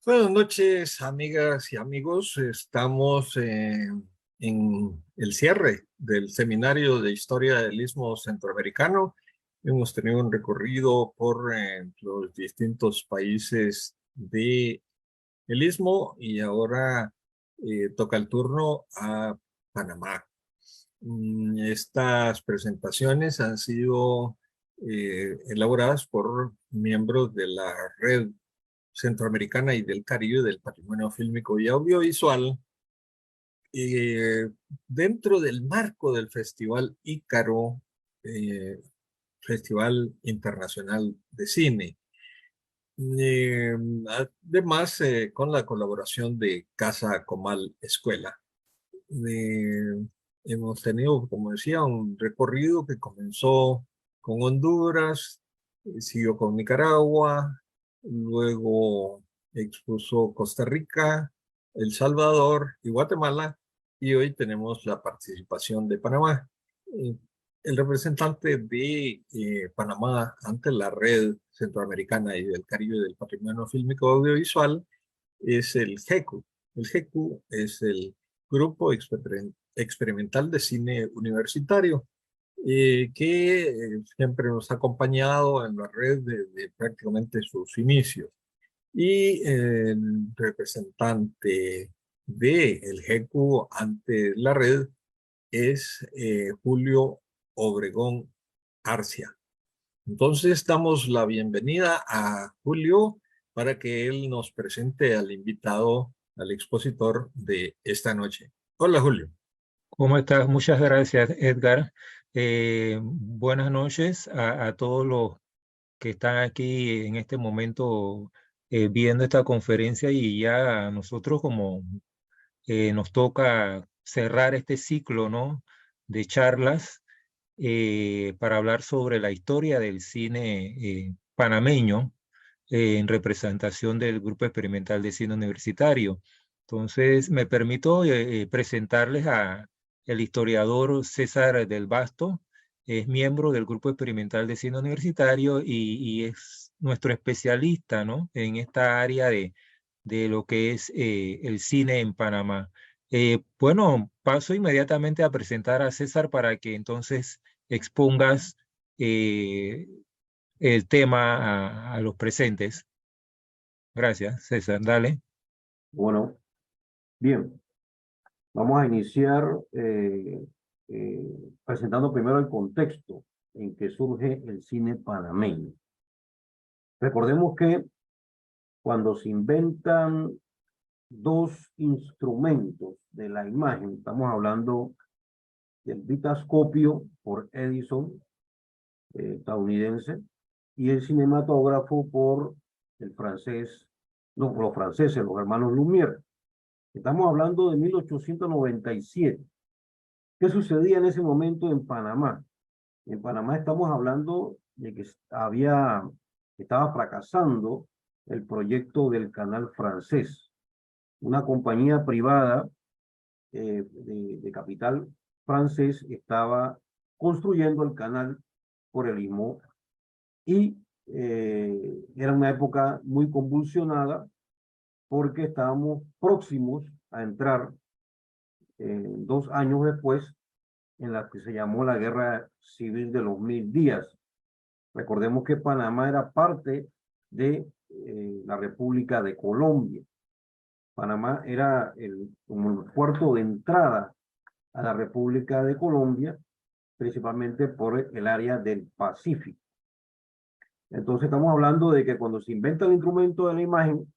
Buenas noches, amigas y amigos. Estamos en el cierre del Seminario de Historia del Istmo Centroamericano. Hemos tenido un recorrido por los distintos países del Istmo y ahora toca el turno a Panamá. Estas presentaciones han sido elaboradas por miembros de la Red Centroamericana y del Caribe del Patrimonio Fílmico y Audiovisual, eh, dentro del marco del Festival Ícaro, eh, Festival Internacional de Cine. Eh, Además, con la colaboración de Casa Comal Escuela. Eh, Hemos tenido, como decía, un recorrido que comenzó con Honduras, siguió con Nicaragua, luego expuso Costa Rica, El Salvador y Guatemala, y hoy tenemos la participación de Panamá. Eh, el representante de Panamá ante la Red Centroamericana y del Caribe del Patrimonio Fílmico Audiovisual es el GECU. El GECU es el Grupo Experimental de Cine Universitario, que siempre nos ha acompañado en la red de prácticamente sus inicios. Y el representante del GECU ante la red es Julio Obregón Arcia. Entonces damos la bienvenida a Julio para que él nos presente al invitado, al expositor de esta noche. Hola, Julio. ¿Cómo estás? Muchas gracias, Edgar. Buenas noches a todos los que están aquí en este momento viendo esta conferencia, y ya a nosotros como nos toca cerrar este ciclo, ¿no?, de charlas para hablar sobre la historia del cine panameño en representación del Grupo Experimental de Cine Universitario. Entonces, me permito presentarles a el historiador César del Basto. Es miembro del Grupo Experimental de Cine Universitario y es nuestro especialista, ¿no?, en esta área de lo que es el cine en Panamá. Bueno, paso inmediatamente a presentar a César para que entonces expongas eh, el tema a los presentes. Gracias, César. Dale. Bueno, bien, vamos a iniciar presentando primero el contexto en que surge el cine panameño. Recordemos que cuando se inventan dos instrumentos de la imagen, estamos hablando del vitascopio por Edison, estadounidense, y el cinematógrafo por el francés, no, por los franceses, los hermanos Lumière. Estamos hablando de 1897. ¿Qué sucedía en ese momento en Panamá? En Panamá estamos hablando de que estaba fracasando el proyecto del canal francés. Una compañía privada de capital francés estaba construyendo el canal por el Istmo y era una época muy convulsionada porque estábamos próximos a entrar 2 años después en la que se llamó la Guerra Civil de los 1000 días. Recordemos que Panamá era parte de la República de Colombia. Panamá era como el puerto de entrada a la República de Colombia, principalmente por el área del Pacífico. Entonces estamos hablando de que cuando se inventa el instrumento de la imagen,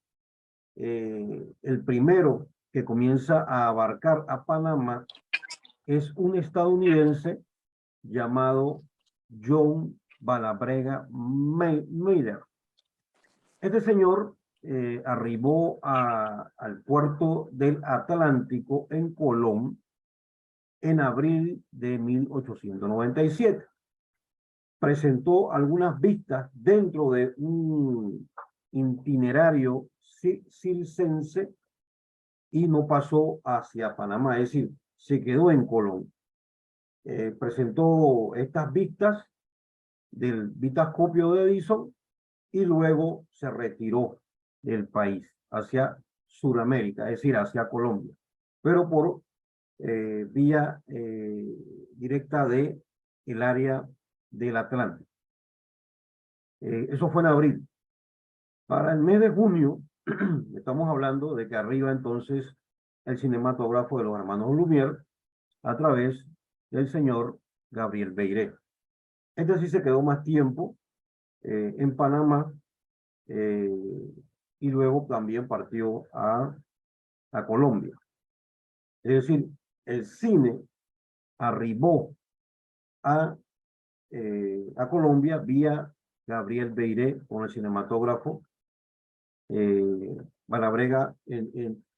el primero que comienza a abarcar a Panamá es un estadounidense llamado John Valabrega Miller. Este señor arribó al puerto del Atlántico en Colón en abril de 1897. Presentó algunas vistas dentro de un itinerario circense y no pasó hacia Panamá, es decir, se quedó en Colón. Presentó estas vistas del vitascopio de Edison y luego se retiró del país. hacia Sudamérica, es decir, hacia Colombia, pero por vía directa de el área del Atlántico. Eso fue en abril. Para el mes de junio, estamos hablando de que arriba entonces el cinematógrafo de los hermanos Lumière a través del señor Gabriel Beiré. Este sí se quedó más tiempo en Panamá y luego también partió a Colombia. Es decir, el cine arribó a Colombia vía Gabriel Beiré con el cinematógrafo. Malabrega,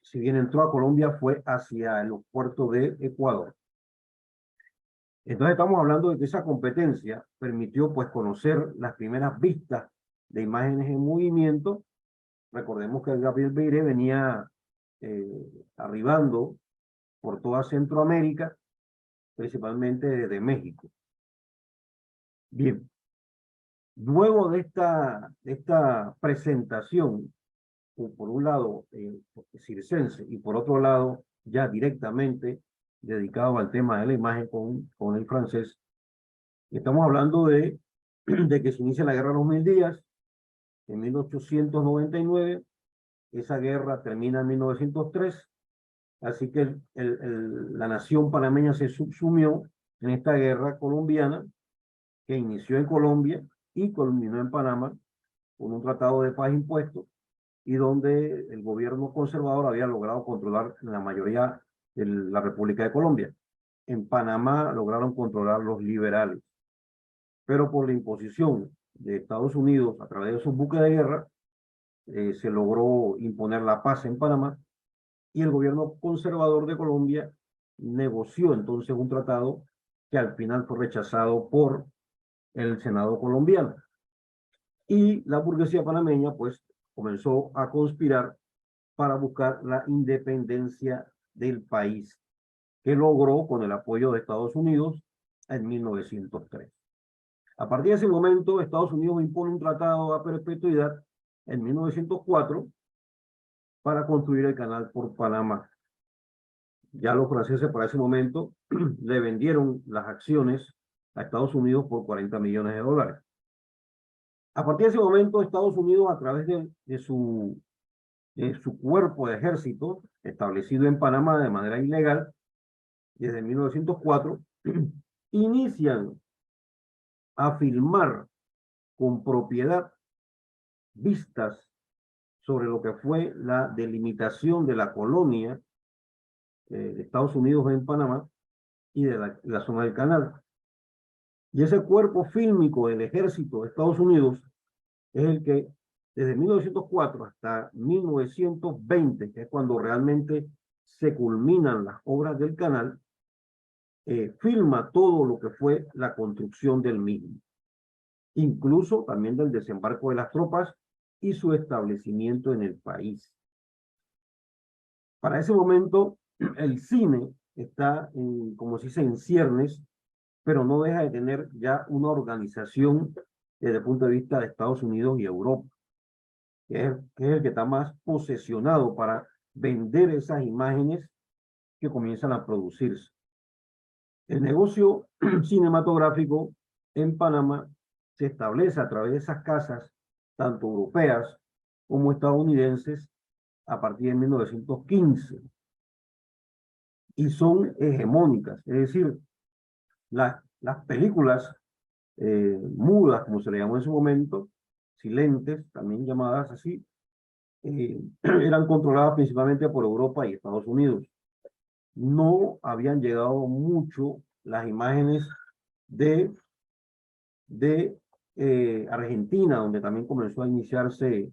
si bien entró a Colombia, fue hacia el puerto de Ecuador. Entonces estamos hablando de que esa competencia permitió pues conocer las primeras vistas de imágenes en movimiento. Recordemos que Gabriel Beiré venía arribando por toda Centroamérica, principalmente desde México. Bien, luego de esta presentación, por un lado circense y por otro lado ya directamente dedicado al tema de la imagen con el francés, estamos hablando de que se inicia la Guerra de los 1000 días en 1899, esa guerra termina en 1903, así que la nación panameña se subsumió en esta guerra colombiana que inició en Colombia y culminó en Panamá con un tratado de paz impuesto y donde el gobierno conservador había logrado controlar la mayoría de la República de Colombia. En Panamá lograron controlar los liberales, pero por la imposición de Estados Unidos a través de sus buques de guerra, se logró imponer la paz en Panamá y el gobierno conservador de Colombia negoció entonces un tratado que al final fue rechazado por el Senado colombiano. Y la burguesía panameña pues comenzó a conspirar para buscar la independencia del país, que logró con el apoyo de Estados Unidos en 1903. A partir de ese momento, Estados Unidos impone un tratado a perpetuidad en 1904 para construir el canal por Panamá. Ya los franceses para ese momento le vendieron las acciones a Estados Unidos por $40 millones. A partir de ese momento, Estados Unidos, a través de su cuerpo de ejército establecido en Panamá de manera ilegal, desde 1904, inician a filmar con propiedad vistas sobre lo que fue la delimitación de la colonia de Estados Unidos en Panamá y de la zona del canal. Y ese cuerpo fílmico del ejército de Estados Unidos es el que desde 1904 hasta 1920, que es cuando realmente se culminan las obras del canal, filma todo lo que fue la construcción del mismo, incluso también del desembarco de las tropas y su establecimiento en el país. Para ese momento, el cine está, como se dice, en ciernes, pero no deja de tener ya una organización desde el punto de vista de Estados Unidos y Europa, que es el que está más posesionado para vender esas imágenes que comienzan a producirse. El negocio cinematográfico en Panamá se establece a través de esas casas, tanto europeas como estadounidenses, a partir de 1915. Y son hegemónicas, es decir, las películas mudas, como se le llamó en su momento, silentes, también llamadas así, eran controladas principalmente por Europa y Estados Unidos. No habían llegado mucho las imágenes de Argentina, donde también comenzó a iniciarse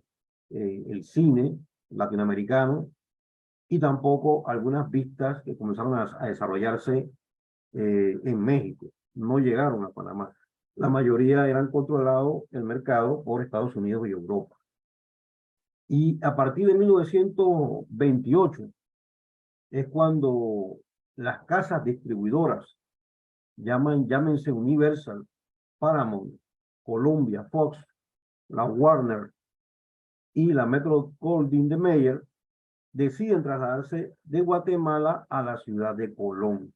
el cine latinoamericano, y tampoco algunas vistas que comenzaron a desarrollarse en México. No llegaron a Panamá. La mayoría eran controlados el mercado por Estados Unidos y Europa. Y a partir de 1928 es cuando las casas distribuidoras, llámense Universal, Paramount, Columbia, Fox, la Warner, y la Metro Goldwyn Mayer deciden trasladarse de Guatemala a la ciudad de Colón,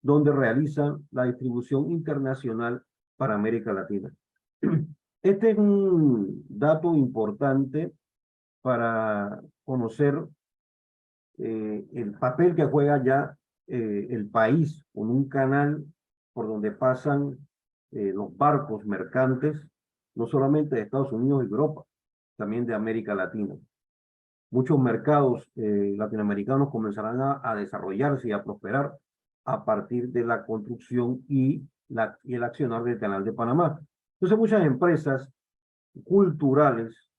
donde realizan la distribución internacional para América Latina. Este es un dato importante para conocer el papel que juega ya el país con un canal por donde pasan los barcos mercantes, no solamente de Estados Unidos y Europa, también de América Latina. Muchos mercados latinoamericanos comenzarán a desarrollarse y a prosperar a partir de la construcción y el accionar del Canal de Panamá. Entonces muchas empresas culturales,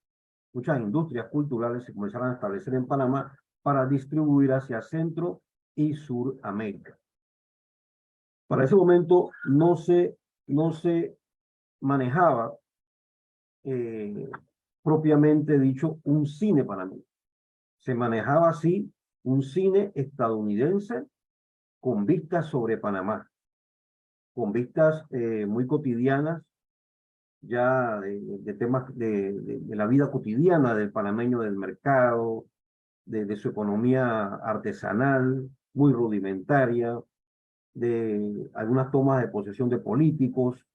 muchas industrias culturales se comenzaron a establecer en Panamá para distribuir hacia Centro y Suramérica. Para ese momento no se manejaba propiamente dicho un cine panameño. Se manejaba así un cine estadounidense con vistas sobre Panamá, con vistas muy cotidianas, ya de temas de la vida cotidiana del panameño, del mercado, de su economía artesanal, muy rudimentaria, de algunas tomas de posesión de políticos,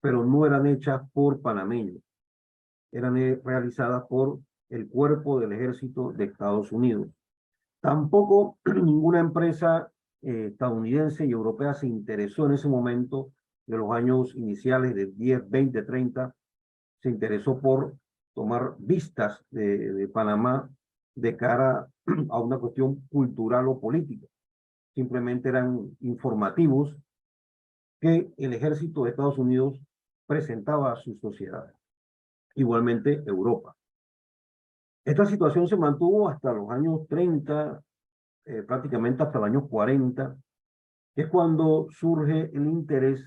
pero no eran hechas por panameños, eran realizadas por el cuerpo del ejército de Estados Unidos. Tampoco ninguna empresa estadounidense y europea se interesó en ese momento de los años iniciales de 10, 20, 30, se interesó por tomar vistas de Panamá de cara a una cuestión cultural o política. Simplemente eran informativos que el ejército de Estados Unidos presentaba a su sociedad. Igualmente Europa. Esta situación se mantuvo hasta los años 30, prácticamente hasta el año 40, que es cuando surge el interés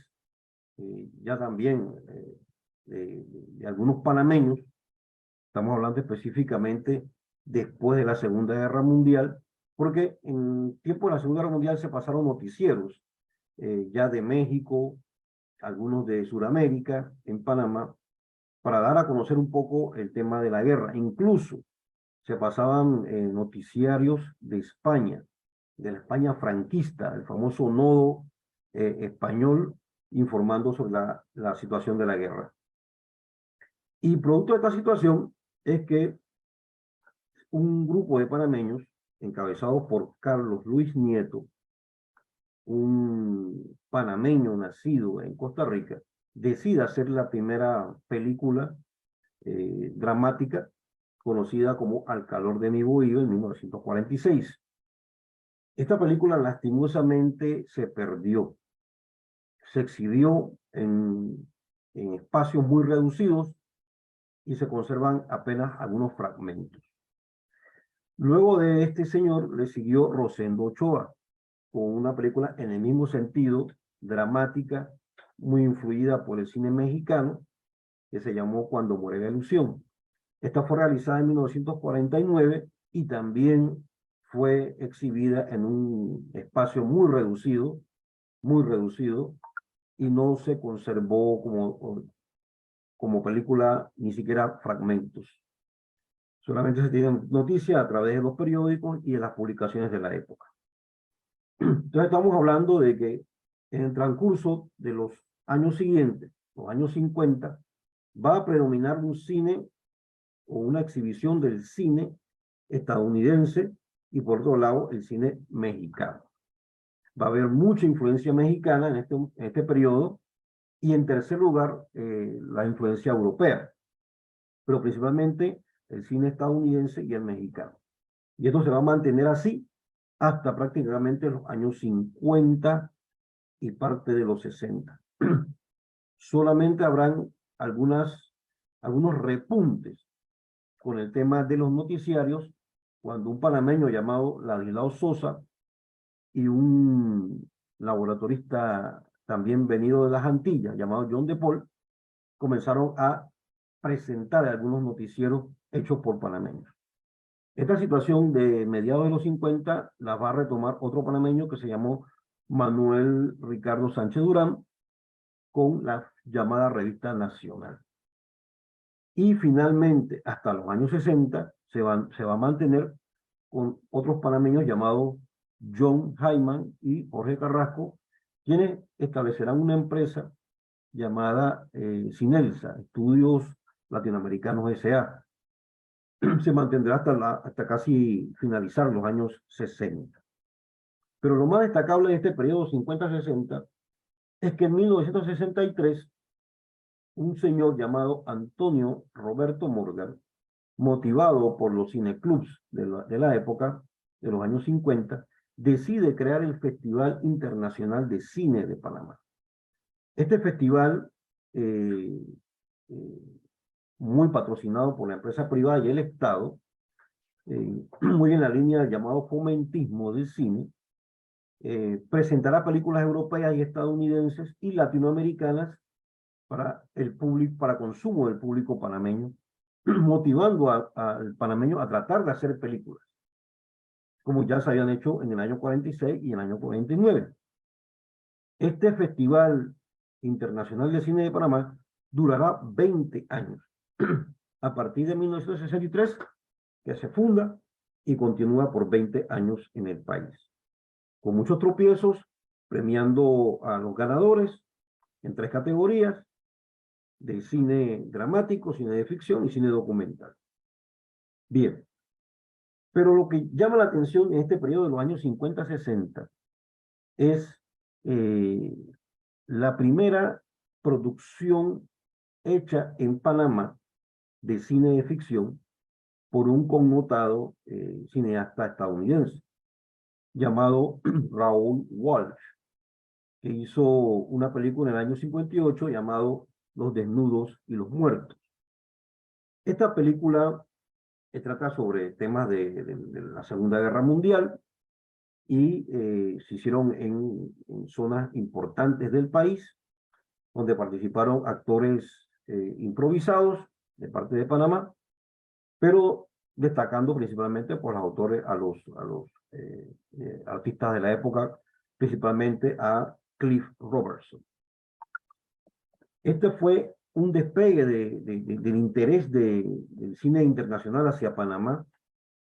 ya también de algunos panameños. Estamos hablando específicamente después de la Segunda Guerra Mundial, porque en tiempo de la Segunda Guerra Mundial se pasaron noticieros ya de México, algunos de Sudamérica, en Panamá, para dar a conocer un poco el tema de la guerra. Incluso se pasaban noticiarios de España, de la España franquista, el famoso nodo español, informando sobre la situación de la guerra. Y producto de esta situación es que un grupo de panameños, encabezados por Carlos Luis Nieto, un panameño nacido en Costa Rica, decide hacer la primera película dramática conocida como Al calor de mi bohío en 1946. Esta película lastimosamente se perdió. Se exhibió en espacios muy reducidos y se conservan apenas algunos fragmentos. Luego de este señor le siguió Rosendo Ochoa, con una película en el mismo sentido, dramática, muy influida por el cine mexicano, que se llamó Cuando muere la ilusión. Esta fue realizada en 1949 y también fue exhibida en un espacio muy reducido, y no se conservó como película ni siquiera fragmentos. Solamente se tiene noticia a través de los periódicos y de las publicaciones de la época. Entonces estamos hablando de que en el transcurso de los años siguientes, los años 50, va a predominar un cine o una exhibición del cine estadounidense y por otro lado el cine mexicano. Va a haber mucha influencia mexicana en este periodo y en tercer lugar la influencia europea, pero principalmente el cine estadounidense y el mexicano. Y esto se va a mantener así hasta prácticamente los años 50 y parte de los 60. Solamente habrán algunos repuntes con el tema de los noticiarios, cuando un panameño llamado Ladislao Sosa y un laboratorista también venido de las Antillas, llamado John de Paul, comenzaron a presentar algunos noticieros hechos por panameños. Esta situación de mediados de los 50 la va a retomar otro panameño que se llamó Manuel Ricardo Sánchez Durán, con la llamada Revista Nacional. Y finalmente, hasta los años 60, se va a mantener con otros panameños llamados John Hyman y Jorge Carrasco, quienes establecerán una empresa llamada Cinelsa, Estudios Latinoamericanos S.A. Se mantendrá hasta casi finalizar los años 60. Pero lo más destacable de este periodo 50-60 es que en 1963 un señor llamado Antonio Roberto Morgan, motivado por los cineclubs de la época, de los años 50, decide crear el Festival Internacional de Cine de Panamá. Este festival, muy patrocinado por la empresa privada y el Estado, muy en la línea del llamado fomentismo del cine, presentará películas europeas y estadounidenses y latinoamericanas para el público, para consumo del público panameño, motivando al panameño a tratar de hacer películas, como ya se habían hecho en el año 46 y en el año 49. Este Festival Internacional de Cine de Panamá durará 20 años, a partir de 1963, que se funda y continúa por 20 años en el país, con muchos tropiezos, premiando a los ganadores en 3 categorías: de cine dramático, cine de ficción y cine documental. Bien, pero lo que llama la atención en este periodo de los años 50-60 es la primera producción hecha en Panamá de cine de ficción por un connotado cineasta estadounidense llamado Raoul Walsh, que hizo una película en el año 58 llamado Los Desnudos y los Muertos. Esta película trata sobre temas de la Segunda Guerra Mundial y se hicieron en zonas importantes del país, donde participaron actores improvisados de parte de Panamá, pero destacando principalmente por los autores, a los artistas de la época, principalmente a Cliff Robertson. Este fue un despegue del interés del cine internacional hacia Panamá,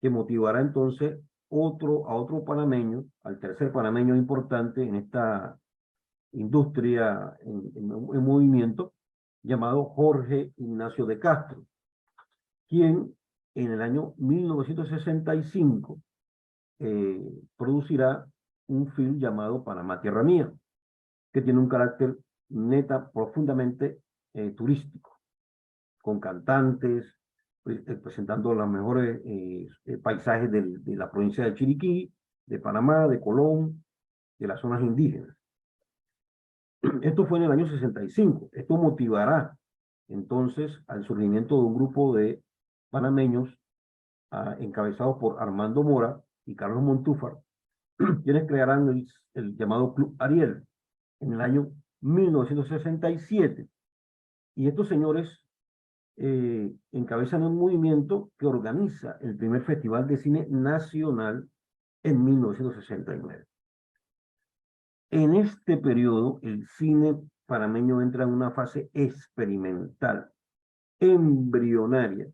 que motivará entonces a otro panameño, al tercer panameño importante en esta industria en movimiento, llamado Jorge Ignacio de Castro, quien en el año 1965 producirá un film llamado Panamá Tierra Mía, que tiene un carácter profundamente turístico, con cantantes, presentando los mejores paisajes de la provincia de Chiriquí, de Panamá, de Colón, de las zonas indígenas. Esto fue en el año 65. Esto motivará entonces al surgimiento de un grupo de panameños encabezados por Armando Mora y Carlos Montúfar, quienes crearán el llamado Club Ariel en el año 1967. Y estos señores encabezan un movimiento que organiza el primer Festival de Cine Nacional en 1969. En este periodo, el cine panameño entra en una fase experimental, embrionaria,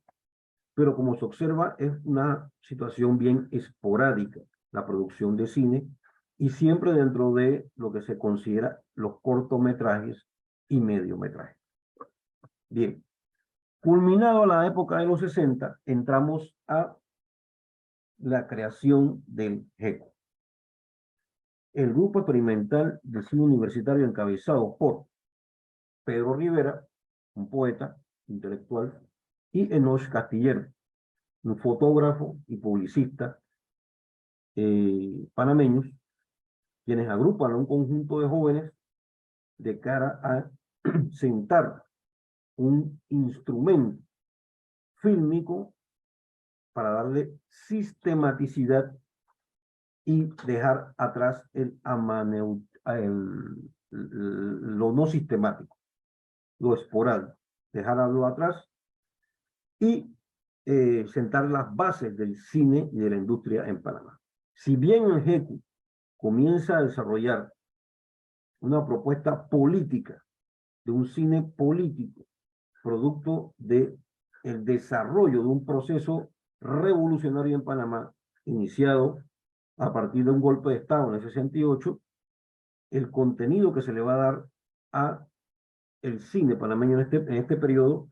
pero como se observa, es una situación bien esporádica, la producción de cine, y siempre dentro de lo que se considera los cortometrajes y mediometrajes. Bien, culminado la época de los 60, entramos a la creación del GECO, el Grupo Experimental de Cine Universitario, encabezado por Pedro Rivera, un poeta, intelectual, y Enoch Castillero, un fotógrafo y publicista panameños, quienes agrupan a un conjunto de jóvenes de cara a sentar un instrumento fílmico para darle sistematicidad y dejar atrás lo no sistemático, lo esporádico, dejarlo atrás y sentar las bases del cine y de la industria en Panamá. Si bien el GECO comienza a desarrollar una propuesta política de un cine político, producto de el desarrollo de un proceso revolucionario en Panamá, iniciado a partir de un golpe de Estado en el 68, el contenido que se le va a dar a el cine panameño en este periodo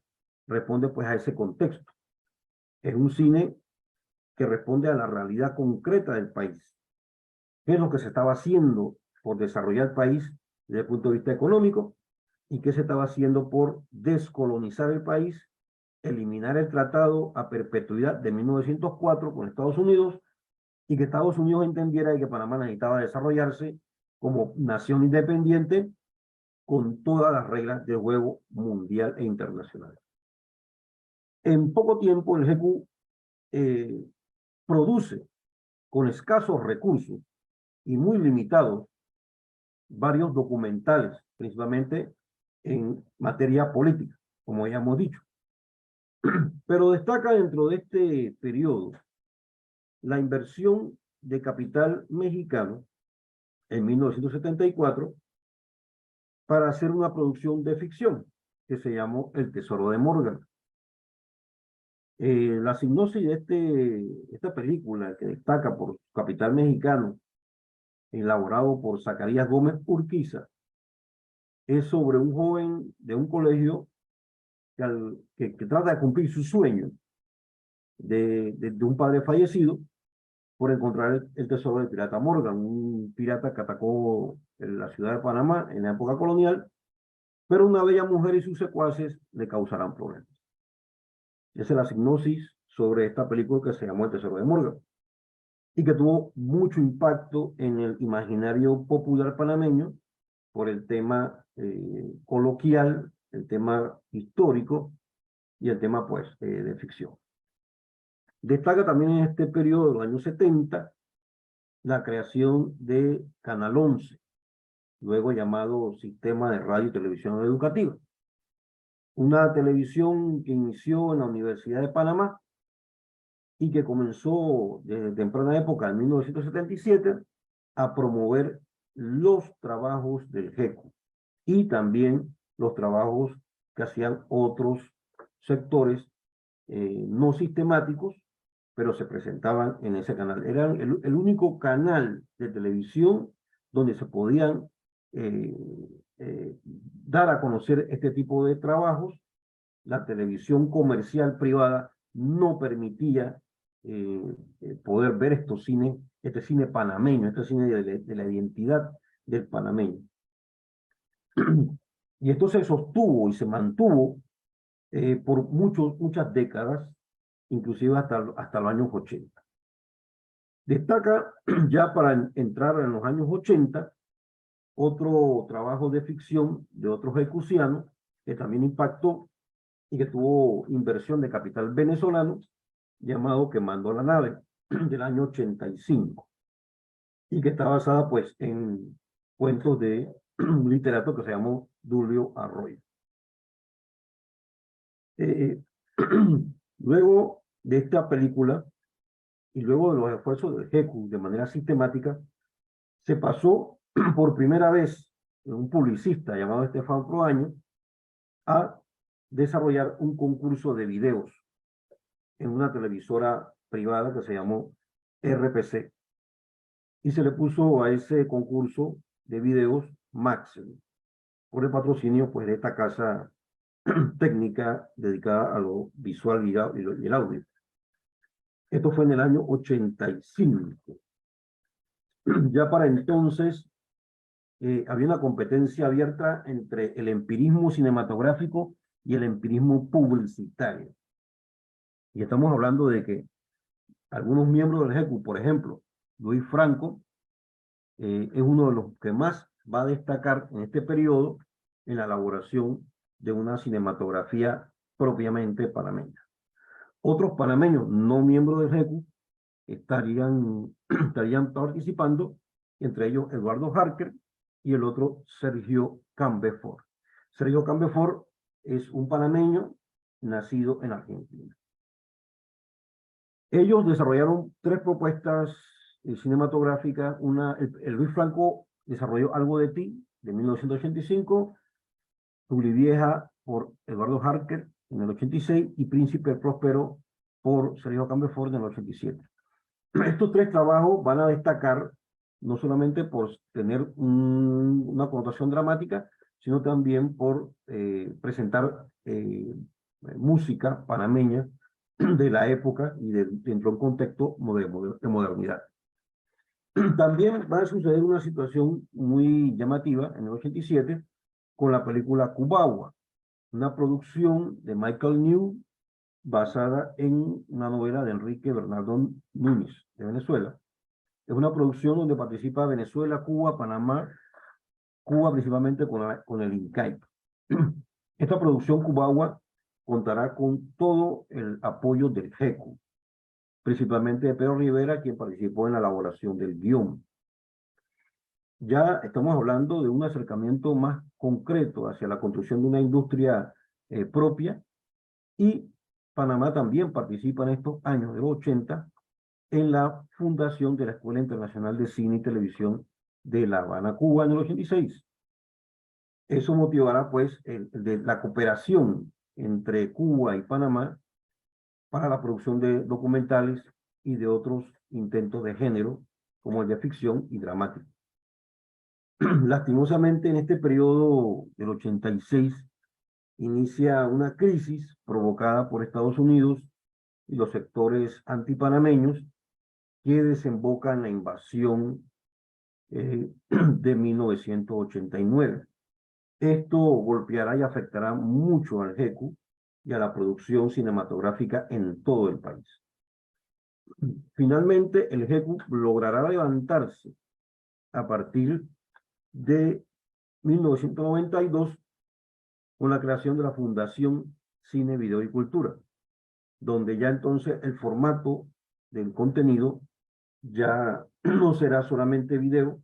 responde pues a ese contexto. Es un cine que responde a la realidad concreta del país. ¿Qué es lo que se estaba haciendo por desarrollar el país desde el punto de vista económico? ¿Y qué se estaba haciendo por descolonizar el país, eliminar el tratado a perpetuidad de 1904 con Estados Unidos, y que Estados Unidos entendiera que Panamá necesitaba desarrollarse como nación independiente con todas las reglas del juego mundial e internacional? En poco tiempo el GECU produce, con escasos recursos y muy limitados, varios documentales, principalmente en materia política, como ya hemos dicho. Pero destaca dentro de este periodo la inversión de capital mexicano en 1974 para hacer una producción de ficción que se llamó El Tesoro de Morgan. La sinopsis de esta película, que destaca por su capital mexicano, elaborado por Zacarías Gómez Urquiza, es sobre un joven de un colegio que trata de cumplir su sueño de un padre fallecido por encontrar el tesoro del pirata Morgan, un pirata que atacó en la ciudad de Panamá en la época colonial, pero una bella mujer y sus secuaces le causarán problemas. Esa es la sinopsis sobre esta película que se llamó El Tesoro de Morgan, y que tuvo mucho impacto en el imaginario popular panameño por el tema coloquial, el tema histórico y el tema, pues, de ficción. Destaca también en este periodo de los años 70 la creación de Canal 11, luego llamado Sistema de Radio y Televisión Educativa, una televisión que inició en la Universidad de Panamá y que comenzó desde temprana época, en 1977, a promover los trabajos del GECU y también los trabajos que hacían otros sectores no sistemáticos, pero se presentaban en ese canal. Era el único canal de televisión donde se podían dar a conocer este tipo de trabajos. La televisión comercial privada no permitía poder ver este cine panameño, este cine de la identidad del panameño. Y esto se sostuvo y se mantuvo por muchas décadas, inclusive hasta los años 80. Destaca, ya para entrar en los años 80, otro trabajo de ficción de otro ejecuciano que también impactó y que tuvo inversión de capital venezolano, llamado Quemando la Nave, del año 85, y que está basada pues en cuentos de un literato que se llamó Dulio Arroyo. Luego de esta película y luego de los esfuerzos del GECU de manera sistemática, se pasó por primera vez un publicista llamado Estefan Proaño a desarrollar un concurso de videos en una televisora privada que se llamó RPC, y se le puso a ese concurso de videos Maxim, por el patrocinio pues de esta casa técnica dedicada a lo visual y el audio. Esto fue en el año 85. Ya para entonces había una competencia abierta entre el empirismo cinematográfico y el empirismo publicitario. Y estamos hablando de que algunos miembros del GECU, por ejemplo, Luis Franco, es uno de los que más va a destacar en este periodo en la elaboración de una cinematografía propiamente panameña. Otros panameños no miembros del GECU estarían participando, entre ellos Eduardo Harker y el otro Sergio Cambefort. Sergio Cambefort es un panameño nacido en Argentina. Ellos desarrollaron 3 propuestas cinematográficas. El Luis Franco desarrolló Algo de ti, de 1985, Vieja por Eduardo Harker, en el 86 y Príncipe Próspero por Sergio Camberford en el 87. Estos tres trabajos van a destacar no solamente por tener una connotación dramática, sino también por presentar música panameña de la época y dentro de un contexto de modernidad. También va a suceder una situación muy llamativa en el 87 con la película Cubagua, una producción de Michael New basada en una novela de Enrique Bernardo Núñez de Venezuela. Es una producción donde participa Venezuela, Cuba, Panamá, Cuba principalmente con el INCAI. Esta producción Cubagua contará con todo el apoyo del GECO, principalmente de Pedro Rivera, quien participó en la elaboración del guión. Ya estamos hablando de un acercamiento más concreto hacia la construcción de una industria propia, y Panamá también participa en estos años de los 80 en la fundación de la Escuela Internacional de Cine y Televisión de La Habana, Cuba, en el 86. Eso motivará, pues, la cooperación entre Cuba y Panamá para la producción de documentales y de otros intentos de género, como el de ficción y dramático. Lastimosamente, en este periodo del 86, inicia una crisis provocada por Estados Unidos y los sectores antipanameños que desemboca en la invasión de 1989. Esto golpeará y afectará mucho al GECU y a la producción cinematográfica en todo el país. Finalmente, el GECU logrará levantarse a partir de 1992 con la creación de la Fundación Cine, Video y Cultura, donde ya entonces el formato del contenido ya no será solamente video,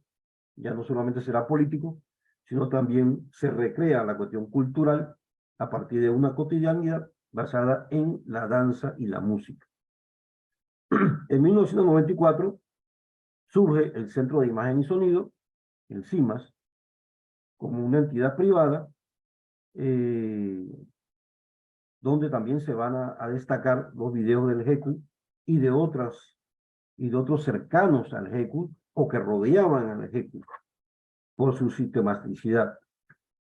ya no solamente será político, sino también se recrea la cuestión cultural a partir de una cotidianidad basada en la danza y la música. En 1994 surge el Centro de Imagen y Sonido, el CIMAS, como una entidad privada, donde también se van a destacar los videos del GECU y de otros cercanos al GECU o que rodeaban al GECU por su sistematicidad.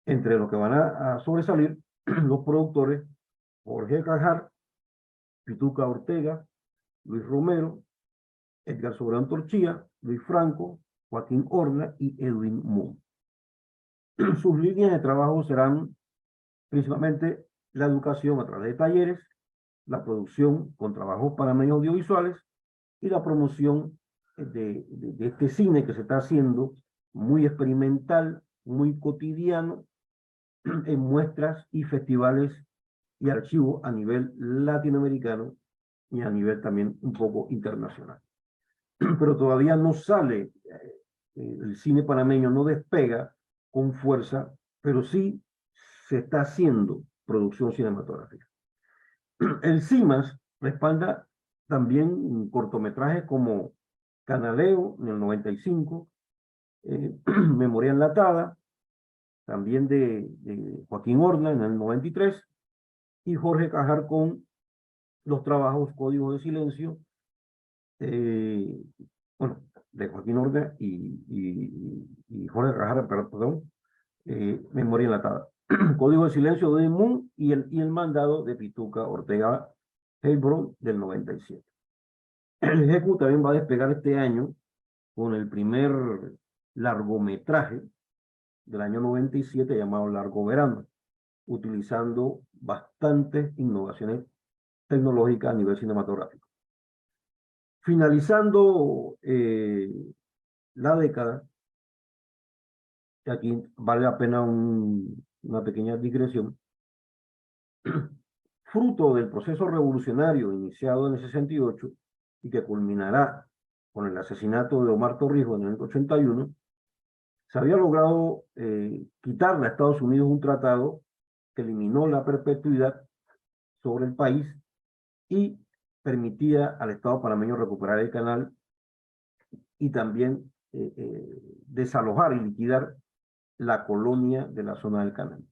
Entre los que van a sobresalir los productores Jorge Cajar, Pituca Ortega, Luis Romero, Edgar Sobrán Torchía, Luis Franco, Joaquín Horna y Edwin Moon. Sus líneas de trabajo serán principalmente la educación a través de talleres, la producción con trabajos para medios audiovisuales y la promoción de este cine que se está haciendo muy experimental, muy cotidiano, en muestras y festivales y archivos a nivel latinoamericano y a nivel también un poco internacional. Pero todavía no sale, el cine panameño no despega con fuerza, pero sí se está haciendo producción cinematográfica. El CIMAS respalda también cortometrajes como Canaleo en el 95, Memoria Enlatada, también de Joaquín Horna en el 93, y Jorge Cajar con los trabajos Código de Silencio, bueno, de Joaquín Horna y Jorge Cajar, perdón, Memoria Enlatada. Código de Silencio de Moon y el mandado de Pituca Ortega Hebron del 97. El GECU también va a despegar este año con el primer largometraje del año 97 llamado Largo Verano, utilizando bastantes innovaciones tecnológicas a nivel cinematográfico. Finalizando la década, aquí vale la pena una pequeña digresión, fruto del proceso revolucionario iniciado en el 68 y que culminará con el asesinato de Omar Torrijos en el 81, se había logrado quitarle a Estados Unidos un tratado que eliminó la perpetuidad sobre el país y permitía al Estado panameño recuperar el canal y también desalojar y liquidar la colonia de la zona del canal.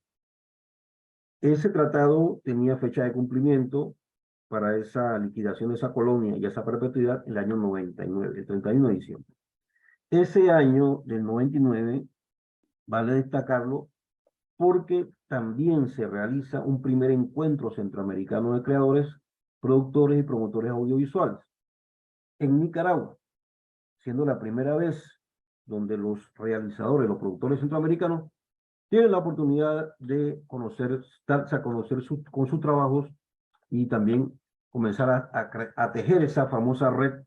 Ese tratado tenía fecha de cumplimiento para esa liquidación de esa colonia y esa perpetuidad el año 99, el 31 de diciembre. Ese año del 99 vale destacarlo porque también se realiza un primer encuentro centroamericano de creadores, productores y promotores audiovisuales en Nicaragua, siendo la primera vez donde los realizadores, los productores centroamericanos, tienen la oportunidad de conocer, darse a conocer con sus trabajos y también comenzar a tejer esa famosa red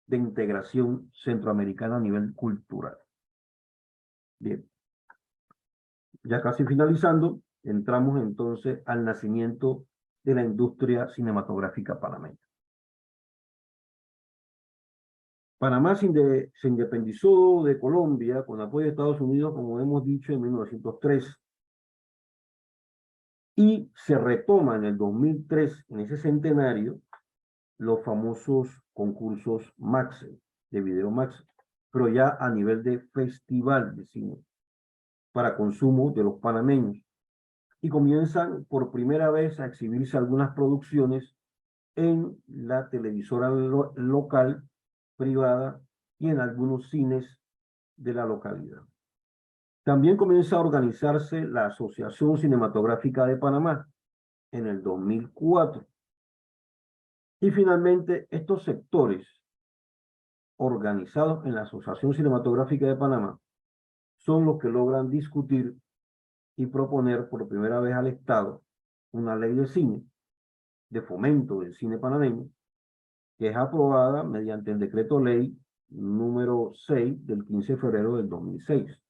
de integración centroamericana a nivel cultural. Bien, ya casi finalizando, entramos entonces al nacimiento de la industria cinematográfica panameña. Panamá se independizó de Colombia con apoyo de Estados Unidos, como hemos dicho, en 1903. Y se retoma en el 2003, en ese centenario, los famosos concursos Maxel, de video Maxel, pero ya a nivel de festival de cine, para consumo de los panameños. Y comienzan por primera vez a exhibirse algunas producciones en la televisora local, privada, y en algunos cines de la localidad. También comienza a organizarse la Asociación Cinematográfica de Panamá en el 2004. Y finalmente, estos sectores organizados en la Asociación Cinematográfica de Panamá son los que logran discutir y proponer por primera vez al Estado una ley de cine, de fomento del cine panameño, que es aprobada mediante el decreto ley número 6 del 15 de febrero del 2006.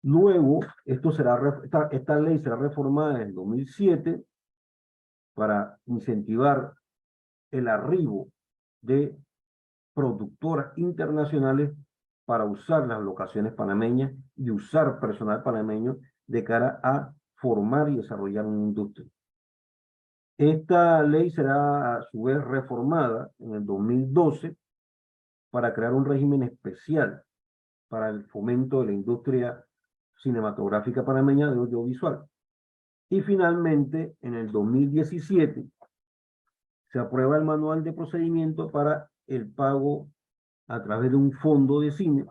Luego, esta ley será reformada en el 2007 para incentivar el arribo de productoras internacionales para usar las locaciones panameñas y usar personal panameño de cara a formar y desarrollar una industria. Esta ley será a su vez reformada en el 2012 para crear un régimen especial para el fomento de la industria cinematográfica panameña de audiovisual. Y finalmente, en el 2017, se aprueba el manual de procedimiento para el pago a través de un fondo de cine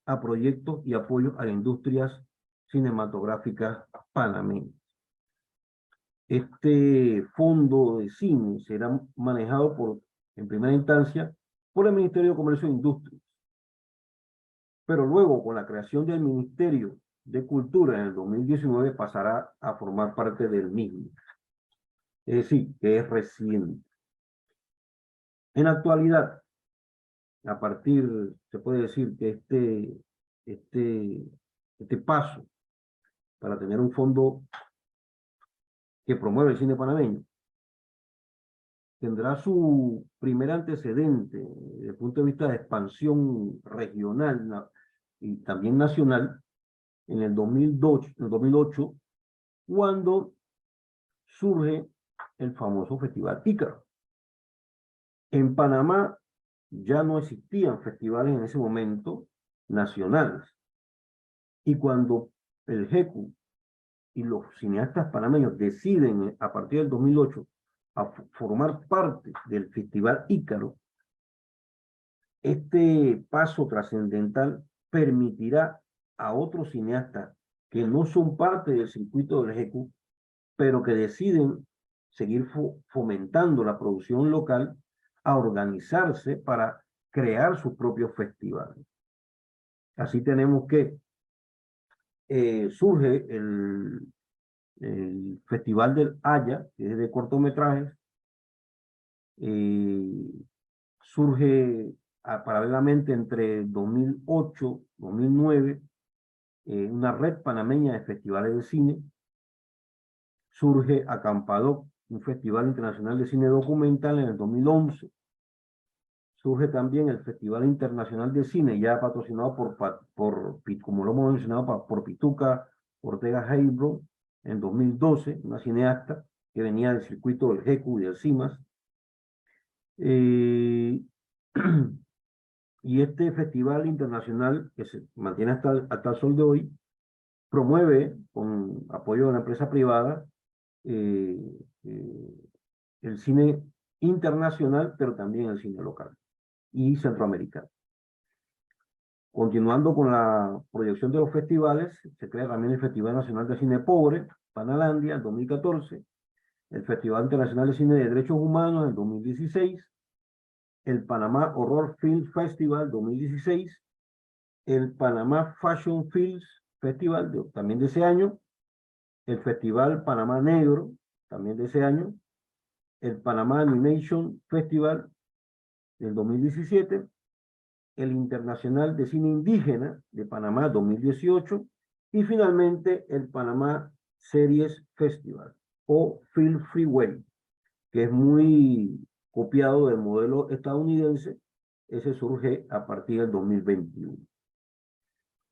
a proyectos y apoyos a las industrias cinematográficas panameñas. Este fondo de cine será manejado en primera instancia por el Ministerio de Comercio e Industria, pero luego con la creación del Ministerio de Cultura en el 2019 pasará a formar parte del mismo. Es decir, que es reciente. En la actualidad, se puede decir que este paso para tener un fondo que promueve el cine panameño tendrá su primer antecedente desde el punto de vista de expansión regional y también nacional en el 2008, cuando surge el famoso Festival Ícaro. En Panamá ya no existían festivales en ese momento nacionales. Y cuando el GECU y los cineastas panameños deciden a partir del 2008 a formar parte del Festival Ícaro, este paso trascendental permitirá a otros cineastas que no son parte del circuito del GECU, pero que deciden seguir fomentando la producción local, a organizarse para crear sus propios festivales. Así tenemos que surge el Festival del Haya, que es de cortometrajes. Surge paralelamente entre 2008 y 2009 una red panameña de festivales de cine. Surge Acampadoc, un festival internacional de cine documental en el 2011. Surge también el Festival Internacional de Cine, ya patrocinado como lo hemos mencionado, por Pituca Ortega Heibro en 2012, una cineasta que venía del circuito del GECU y del CIMAS. Y este festival internacional, que se mantiene hasta el sol de hoy, promueve, con apoyo de una empresa privada, el cine internacional, pero también el cine local y centroamericano. Continuando con la proyección de los festivales, se crea también el Festival Nacional de Cine Pobre, Panalandia, en 2014, el Festival Internacional de Cine de Derechos Humanos en 2016, el Panamá Horror Film Festival 2016, el Panamá Fashion Films Festival también de ese año, el Festival Panamá Negro también de ese año, el Panamá Animation Festival del 2017, el Internacional de Cine Indígena de Panamá 2018 y finalmente el Panamá Series Festival o Film Freeway, que es muy copiado del modelo estadounidense. Ese surge a partir del 2021.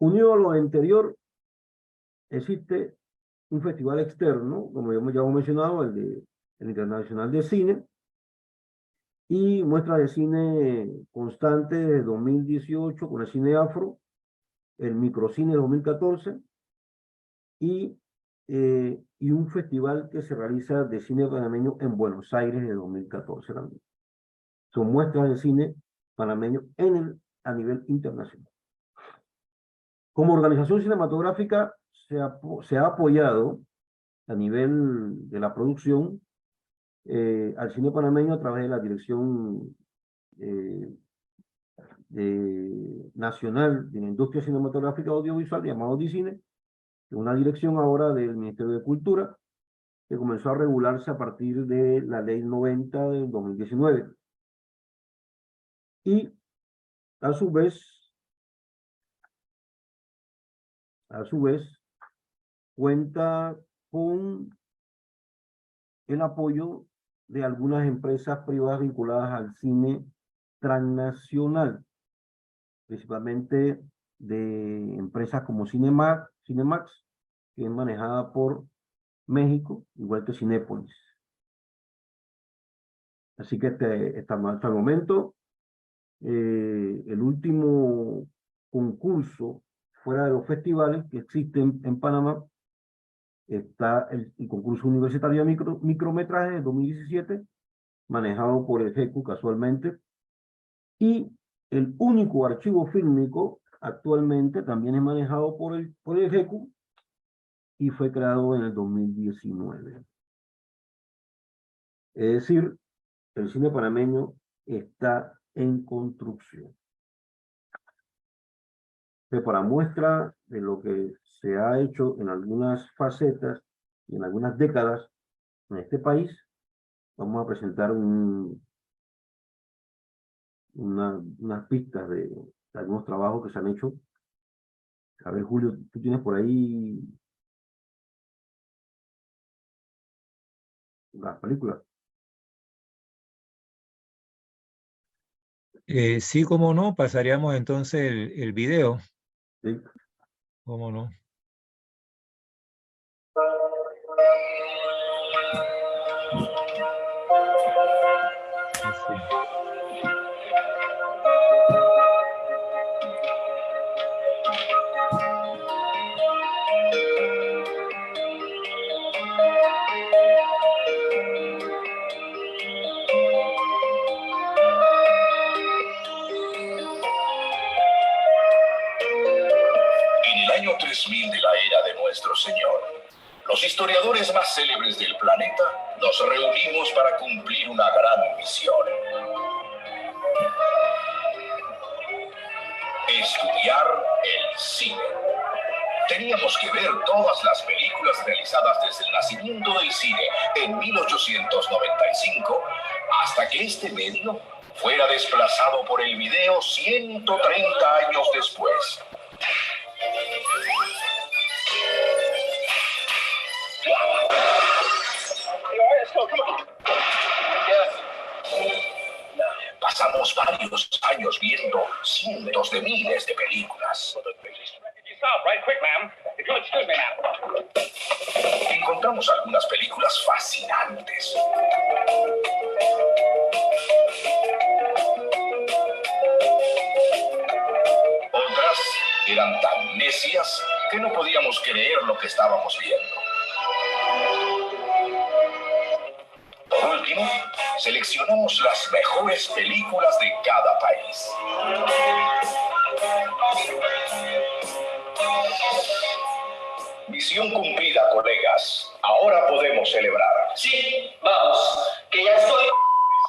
Unido a lo anterior, existe un festival externo, como ya hemos mencionado, el Internacional de Cine, y muestra de cine constante de 2018 con el cine afro, el Microcine 2014, y un festival que se realiza de cine panameño en Buenos Aires de 2014 también. Son muestras de cine panameño a nivel internacional. Como organización cinematográfica se ha apoyado a nivel de la producción al cine panameño a través de la Dirección Nacional de la Industria Cinematográfica Audiovisual, llamado DICINE, una dirección ahora del Ministerio de Cultura, que comenzó a regularse a partir de la Ley 90 del 2019. Y a su vez, cuenta con el apoyo de algunas empresas privadas vinculadas al cine transnacional, principalmente de empresas como Cinemax, que es manejada por México, igual que Cinépolis. Así que hasta el momento, el último concurso fuera de los festivales que existen en Panamá está el concurso universitario de micrometraje de 2017, manejado por el GECU casualmente, y el único archivo fílmico actualmente también es manejado por el GECU y fue creado en el 2019. Es decir, el cine panameño está en construcción. Para muestra de lo que se ha hecho en algunas facetas y en algunas décadas en este país, vamos a presentar unas pistas de algunos trabajos que se han hecho. A ver, Julio, tú tienes por ahí las películas. Sí, cómo no, pasaríamos entonces el video. Sí. Cómo no. Sí. En el año 3000 de la era de nuestro Señor, los historiadores más célebres del planeta nos reunimos para cumplir una gran misión: estudiar el cine. Teníamos que ver todas las películas realizadas desde el nacimiento del cine en 1895 hasta que este medio fuera desplazado por el video 130 años después. Pasamos varios años viendo cientos de miles de películas. Encontramos algunas películas fascinantes. Otras eran tan necias que no podíamos creer lo que estábamos viendo. último, seleccionamos las mejores películas de cada país. Misión cumplida, colegas. Ahora podemos celebrar. Sí, vamos, que ya estoy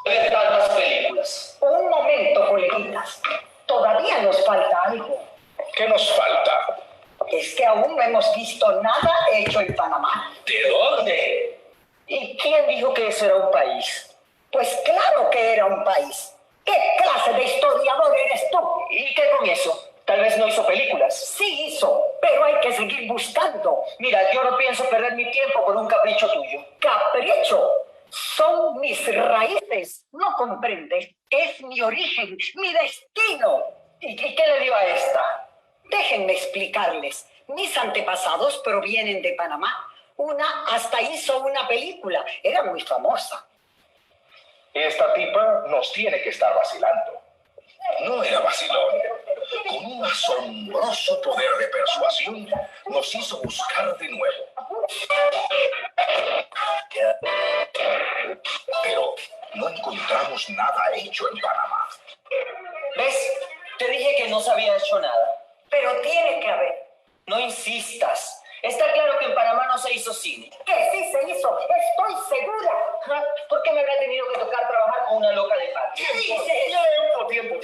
de ver tantas películas. Un momento, coleguitas. Todavía nos falta algo. ¿Qué nos falta? Es que aún no hemos visto nada hecho en Panamá. ¿De dónde? ¿Y quién dijo que eso era un país? Pues claro que era un país. ¿Qué clase de historiador eres tú? ¿Y qué con eso? Tal vez no hizo películas. Sí hizo, pero hay que seguir buscando. Mira, yo no pienso perder mi tiempo por un capricho tuyo. ¡Capricho! Son mis raíces. ¿No comprendes? Es mi origen, mi destino. ¿Y qué le dio a esta? Déjenme explicarles. Mis antepasados provienen de Panamá. Una hasta hizo una película. Era muy famosa. Esta tipa nos tiene que estar vacilando. No era vacilón. Con un asombroso poder de persuasión, nos hizo buscar de nuevo. Pero no encontramos nada hecho en Panamá. ¿Ves? Te dije que no se había hecho nada. Pero tiene que haber. No insistas. Está claro que en Panamá no se hizo cine. Que sí se hizo, estoy segura. ¿Por qué me habrá tenido que tocar trabajar con una loca de patio? Tiempo.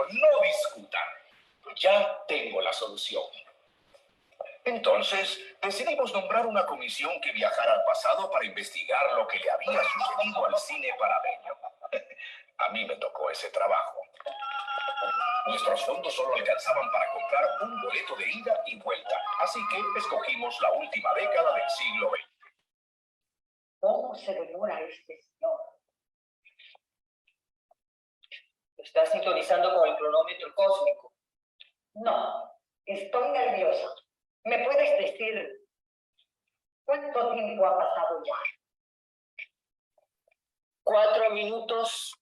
No discutan. Ya tengo la solución. Entonces, decidimos nombrar una comisión que viajara al pasado para investigar lo que le había sucedido al cine panameño. A mí me tocó ese trabajo. Nuestros fondos solo alcanzaban para comprar un boleto de ida y vuelta, así que escogimos la última década del siglo XX. ¿Cómo se demora este señor? ¿Estás sintonizando con el cronómetro cósmico? No, estoy nerviosa. ¿Me puedes decir cuánto tiempo ha pasado ya? 4 minutos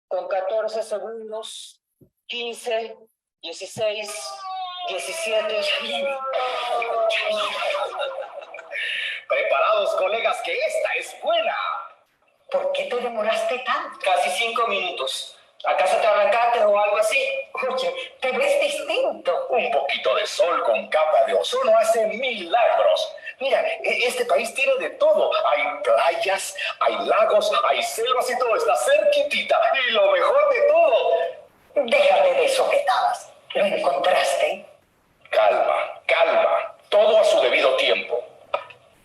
con 14 segundos, 15, 16, 17. Ya viene. Preparados, colegas, que esta es buena. ¿Por qué te demoraste tanto? Casi 5 minutos. ¿Acaso te arrancaste o algo así? Oye, te ves distinto. Un poquito de sol con capa de ozono hace milagros. Mira, este país tiene de todo. Hay playas, hay lagos, hay selvas y todo está cerquitita. Y lo mejor de todo. Déjate de sojetadas. ¿Lo encontraste? Calma. Todo a su debido tiempo.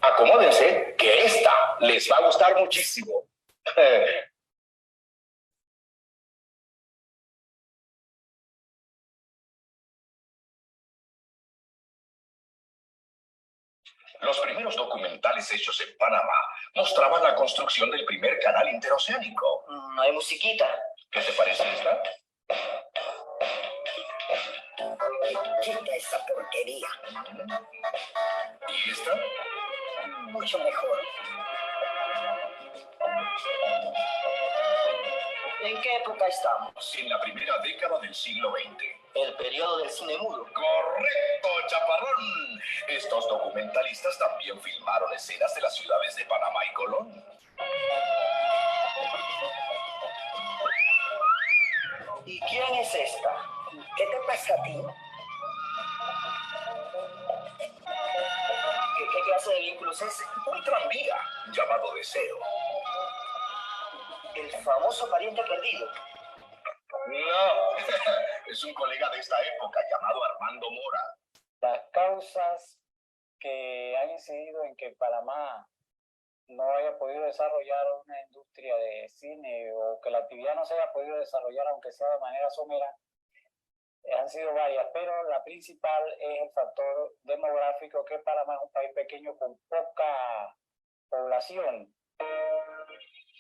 Acomódense, que esta les va a gustar muchísimo. Los primeros documentales hechos en Panamá mostraban la construcción del primer canal interoceánico. No hay musiquita. ¿Qué te parece esta? Quita esa porquería. ¿Y esta? Mucho mejor. ¿En qué época estamos? En la primera década del siglo XX. El periodo del cine mudo. ¡Correcto, chaparrón! Estos documentalistas también filmaron escenas de las ciudades de Panamá y Colón. ¿Y quién es esta? ¿Qué te pasa a ti? ¿Qué clase de vehículo es ese? Un tranvía llamado Deseo. El famoso pariente perdido. No, es un colega de esta época llamado Armando Mora. Las causas que han incidido en que Panamá no haya podido desarrollar una industria de cine o que la actividad no se haya podido desarrollar, aunque sea de manera somera, han sido varias, pero la principal es el factor demográfico, que Panamá es un país pequeño con poca población.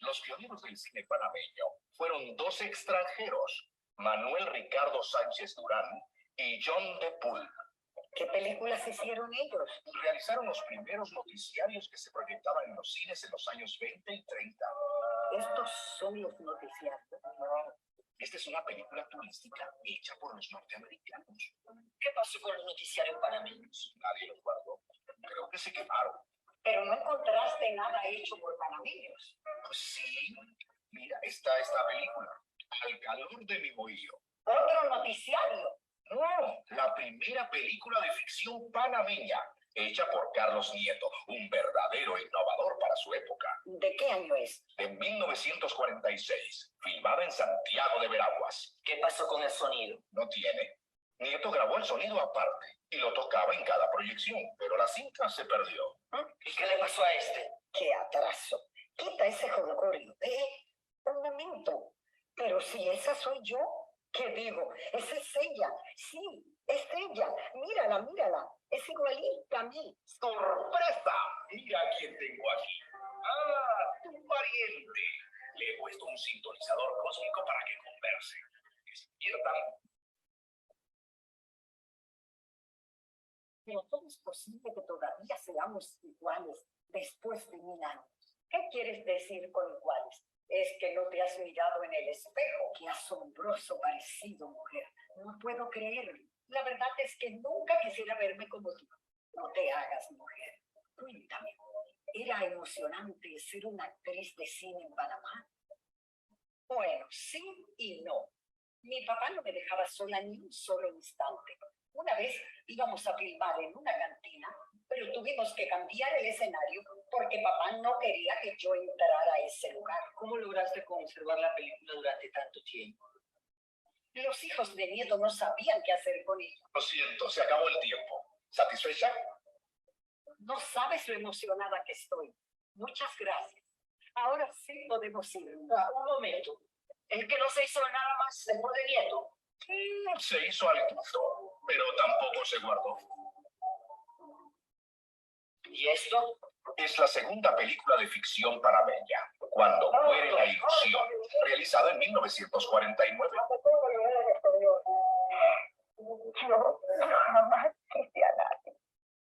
Los pioneros del cine panameño fueron 2 extranjeros, Manuel Ricardo Sánchez Durán y John de Pool. ¿Qué películas hicieron ellos? Realizaron los primeros noticiarios que se proyectaban en los cines en los años 20 y 30. Estos son los noticiarios. No, esta es una película turística hecha por los norteamericanos. ¿Qué pasó con los noticiarios panameños? Nadie los guardó. Creo que se quemaron. Pero no encontraste nada hecho por panameños. Pues sí, mira, está esta película, Al calor de mi bohío. Otro noticiario. No, la primera película de ficción panameña, hecha por Carlos Nieto, un verdadero innovador para su época. ¿De qué año es? De 1946, filmada en Santiago de Veraguas. ¿Qué pasó con el sonido? No tiene. Nieto grabó el sonido aparte y lo tocaba en cada proyección, pero la cinta se perdió. ¿Y qué le pasó a este? ¡Qué atraso! Quita ese jolgorio. Un momento. Pero si esa soy yo, ¿qué digo? Esa es ella. Sí, es ella. Mírala, mírala. Es igualita a mí. ¡Sorpresa! Mira a quién tengo aquí. ¡Ah, tu pariente! Le he puesto un sintonizador cósmico para que converse. Que se pierdan. Pero ¿cómo es posible que todavía seamos iguales después de 1000 años? ¿Qué quieres decir con iguales? Es que no te has mirado en el espejo. Qué asombroso parecido, mujer. No puedo creerlo. La verdad es que nunca quisiera verme como tú. No te hagas, mujer. Cuéntame, ¿era emocionante ser una actriz de cine en Panamá? Bueno, sí y no. Mi papá no me dejaba sola ni un solo instante. Una vez íbamos a filmar en una cantina, pero tuvimos que cambiar el escenario porque papá no quería que yo entrara a ese lugar. ¿Cómo lograste conservar la película durante tanto tiempo? Los hijos de Nieto no sabían qué hacer con ella. Lo siento, se acabó el tiempo. ¿Satisfecha? No sabes lo emocionada que estoy. Muchas gracias. Ahora sí podemos ir. Un momento. ¿Es que no se hizo nada más después de Nieto? Se hizo algo, pero tampoco se guardó. ¿Y esto? Es la segunda película de ficción panameña, Cuando muere la ilusión, realizada en 1949. Yo jamás quise a nadie.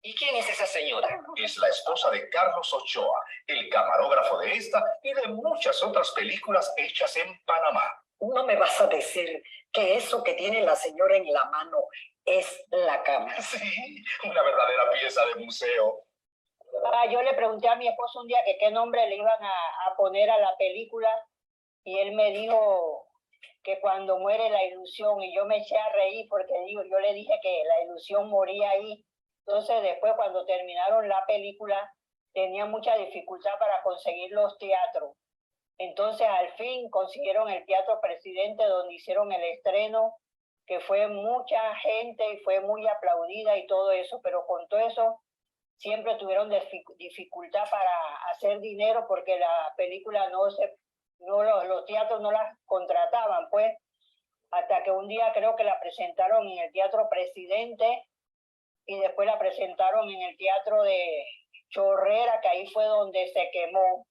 ¿Y quién es esa señora? Es la esposa de Carlos Ochoa, el camarógrafo de esta y de muchas otras películas hechas en Panamá. No me vas a decir que eso que tiene la señora en la mano es la cámara. Sí, una verdadera pieza de museo. Yo le pregunté a mi esposo un día que qué nombre le iban a poner a la película y él me dijo que Cuando muere la ilusión, y yo me eché a reír porque yo le dije que la ilusión moría ahí. Entonces después cuando terminaron la película tenía mucha dificultad para conseguir los teatros. Entonces al fin consiguieron el Teatro Presidente donde hicieron el estreno, que fue mucha gente y fue muy aplaudida y todo eso, pero con todo eso siempre tuvieron dificultad para hacer dinero porque la película los teatros no las contrataban, pues, hasta que un día creo que la presentaron en el Teatro Presidente y después la presentaron en el Teatro de Chorrera, que ahí fue donde se quemó.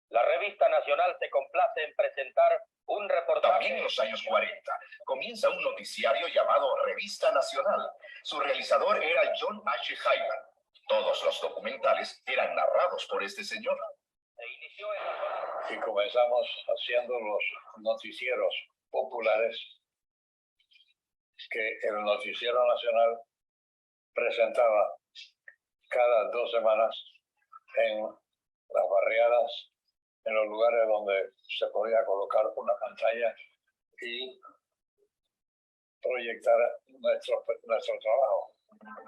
La revista Nacional se complace en presentar un reportaje. También en los años 40 comienza un noticiario llamado Revista Nacional. Su realizador era John H. Hyman. Todos los documentales eran narrados por este señor. Y comenzamos haciendo los noticieros populares que el Noticiero Nacional presentaba cada 2 semanas en las barriadas, en los lugares donde se podía colocar una pantalla y proyectar nuestro trabajo.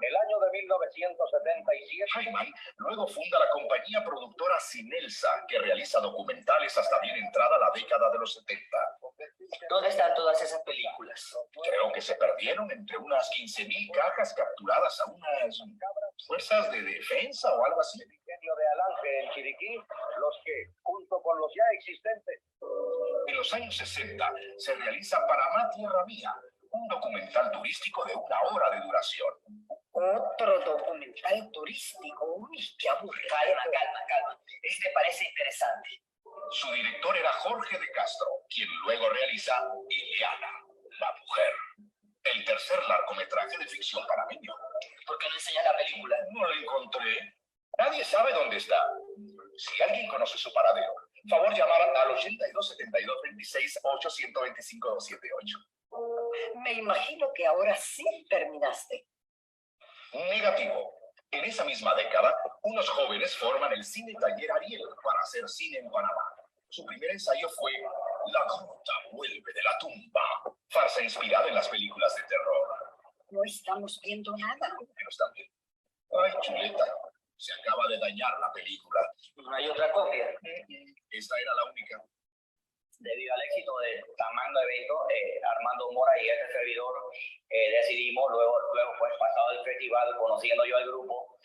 El año de 1977. Hyman luego funda la compañía productora Cinelsa, que realiza documentales hasta bien entrada la década de los 70. ¿Dónde están todas esas películas? Creo que se perdieron entre unas 15,000 cajas capturadas a unas fuerzas de defensa o algo así. El ingenio de Alange en Chiriquí, los que, junto con los ya existentes. En los años 60 se realiza Panamá Tierra Mía, un documental turístico de 1 hora de duración. Otro documental turístico. Uy, qué aburrido. Calma. Este parece interesante. Su director era Jorge de Castro, quien luego realiza Ileana, la mujer, el tercer largometraje de ficción panameño. ¿Por qué no enseñas la película? No la encontré. Nadie sabe dónde está. Si alguien conoce su paradero, favor llamar al 82 72 26 825 278. Me imagino que ahora sí terminaste. Negativo. En esa misma década, unos jóvenes forman el Cine Taller Ariel para hacer cine en Panamá. Su primer ensayo fue La Gruta vuelve de la tumba, farsa inspirada en las películas de terror. No estamos viendo nada. ¿Cómo que no están viendo? Ay, chuleta, se acaba de dañar la película. No hay otra copia. Esta era la única. Debido al éxito del tamaño evento, Armando Mora y este servidor decidimos, luego pues pasado el festival, conociendo yo al grupo,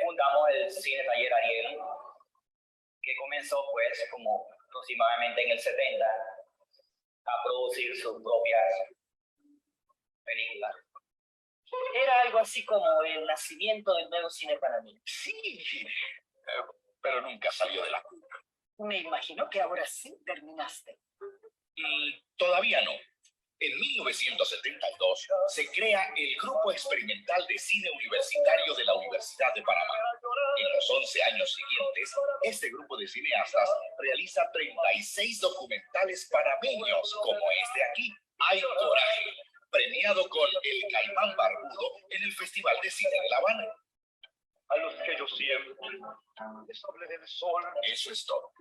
fundamos el Cine Taller Ariel, que comenzó pues como aproximadamente en el 70 a producir sus propias películas. Era algo así como el nacimiento del nuevo cine panameño. Sí, pero nunca salió de la cuna. Me imagino que ahora sí terminaste. Todavía no. En 1972 se crea el Grupo Experimental de Cine Universitario de la Universidad de Panamá. En los 11 años siguientes, este grupo de cineastas realiza 36 documentales panameños, como este aquí, Hay Coraje, premiado con El Caimán Barbudo en el Festival de Cine de La Habana. A los que yo siempre les hablé del sol. Eso es todo.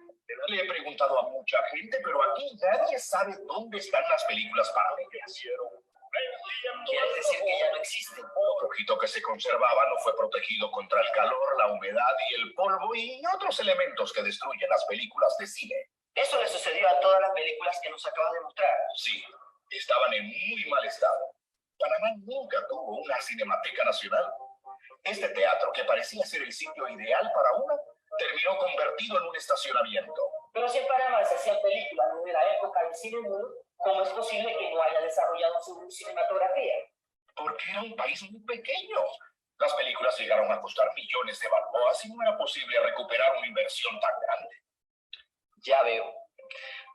Le he preguntado a mucha gente, pero aquí nadie sabe dónde están las películas panameñas. ¿Quieres decir que ya no existen? Lo poquito que se conservaba no fue protegido contra el calor, la humedad y el polvo y otros elementos que destruyen las películas de cine. Eso le sucedió a todas las películas que nos acabas de mostrar. Sí, estaban en muy mal estado. Panamá nunca tuvo una cinemateca nacional. Este teatro, que parecía ser el sitio ideal para una, terminó convertido en un estacionamiento. Pero si en Panamá se hacían películas desde la época del cine mudo, ¿cómo es posible que no haya desarrollado su cinematografía? Porque era un país muy pequeño. Las películas llegaron a costar millones de balboas y no era posible recuperar una inversión tan grande. Ya veo.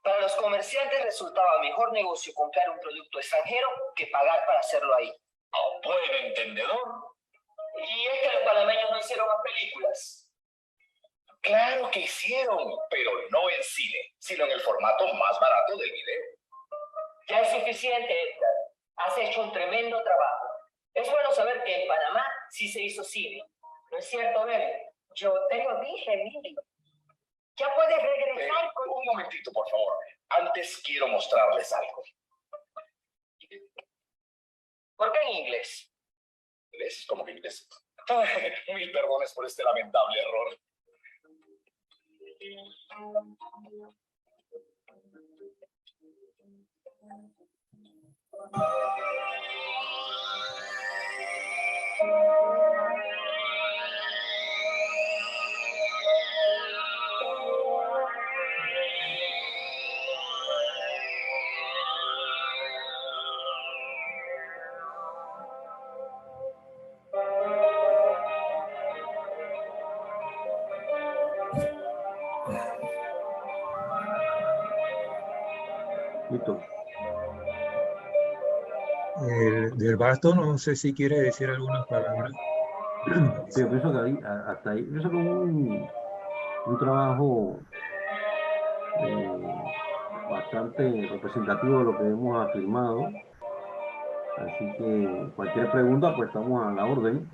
Para los comerciantes resultaba mejor negocio comprar un producto extranjero que pagar para hacerlo ahí. A buen entendedor. Y es que los panameños no hicieron más películas. Claro que hicieron, pero no en cine, sino en el formato más barato del video. Ya es suficiente, Edgar. Has hecho un tremendo trabajo. Es bueno saber que en Panamá sí se hizo cine. ¿No es cierto, Bebe? Yo te lo dije, Mili. Ya puedes regresar con... Un momentito, por favor. Antes quiero mostrarles algo. ¿Por qué en inglés? ¿Inglés? ¿Cómo que inglés? Mil perdones por este lamentable error. Listo. Del Basto, no sé si quiere decir algunas palabras. Sí, yo pienso que ahí, hasta ahí, yo pienso que un trabajo bastante representativo de lo que hemos afirmado. Así que cualquier pregunta, pues estamos a la orden.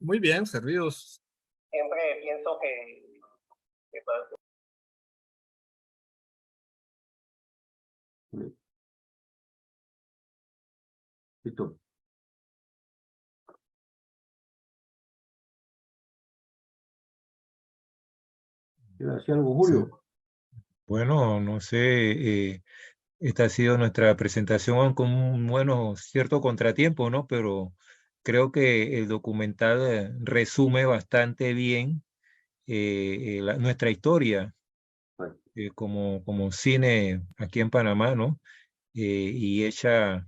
Muy bien, servidos. Siempre pienso que Listo. ¿Quiere decir algo, Julio? Sí. Bueno, no sé, esta ha sido nuestra presentación con un cierto contratiempo, ¿no? Pero creo que el documental resume bastante bien nuestra historia Bueno, como cine aquí en Panamá, ¿no? Y hecha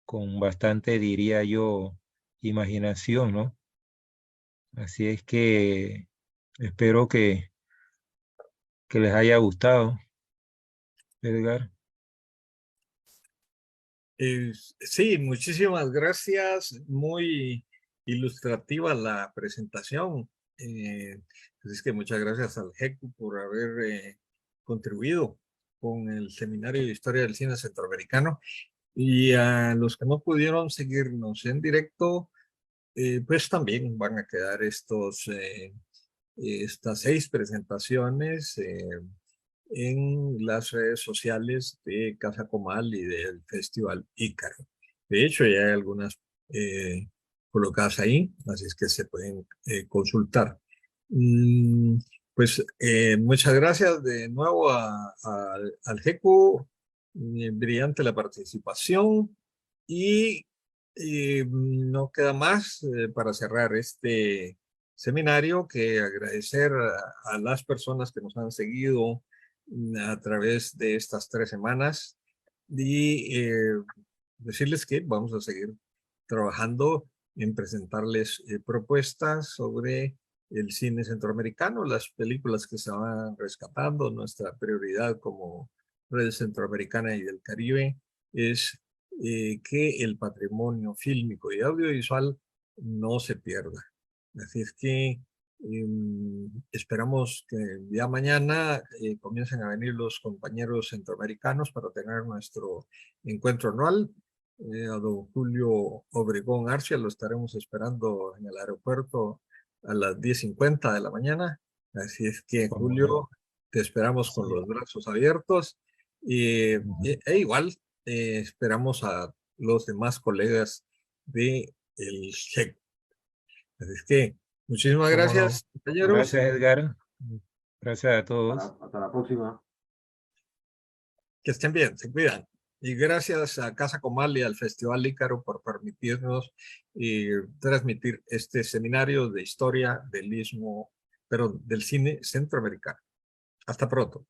con bastante, diría yo, imaginación, ¿no? Así es que espero que les haya gustado, Edgar. Sí, muchísimas gracias. Muy ilustrativa la presentación. Así es que muchas gracias al GECU por haber contribuido con el Seminario de Historia del Cine Centroamericano. Y a los que no pudieron seguirnos en directo, pues también van a quedar estas 6 presentaciones en las redes sociales de Casa Comal y del Festival Ícaro. De hecho, ya hay algunas colocadas ahí, así es que se pueden consultar. Pues muchas gracias de nuevo al GECU, brillante la participación, y no queda más para cerrar este seminario que agradecer a las personas que nos han seguido a través de estas 3 semanas y decirles que vamos a seguir trabajando en presentarles propuestas sobre el cine centroamericano, las películas que se van rescatando. Nuestra prioridad como Red Centroamericana y del Caribe es que el patrimonio fílmico y audiovisual no se pierda. Así es que esperamos que ya mañana comiencen a venir los compañeros centroamericanos para tener nuestro encuentro anual. A don Julio Obregón Arcia lo estaremos esperando en el aeropuerto a las 10:50 de la mañana. Así es que, Julio, te esperamos con los brazos abiertos. E igual esperamos a los demás colegas del GECU. Así es que, muchísimas gracias, compañeros. Gracias, Edgar. Gracias a todos. Hasta la próxima. Que estén bien, se cuidan. Y gracias a Casa Comal y al Festival Ícaro por permitirnos transmitir este seminario de historia del istmo, pero del cine centroamericano. Hasta pronto.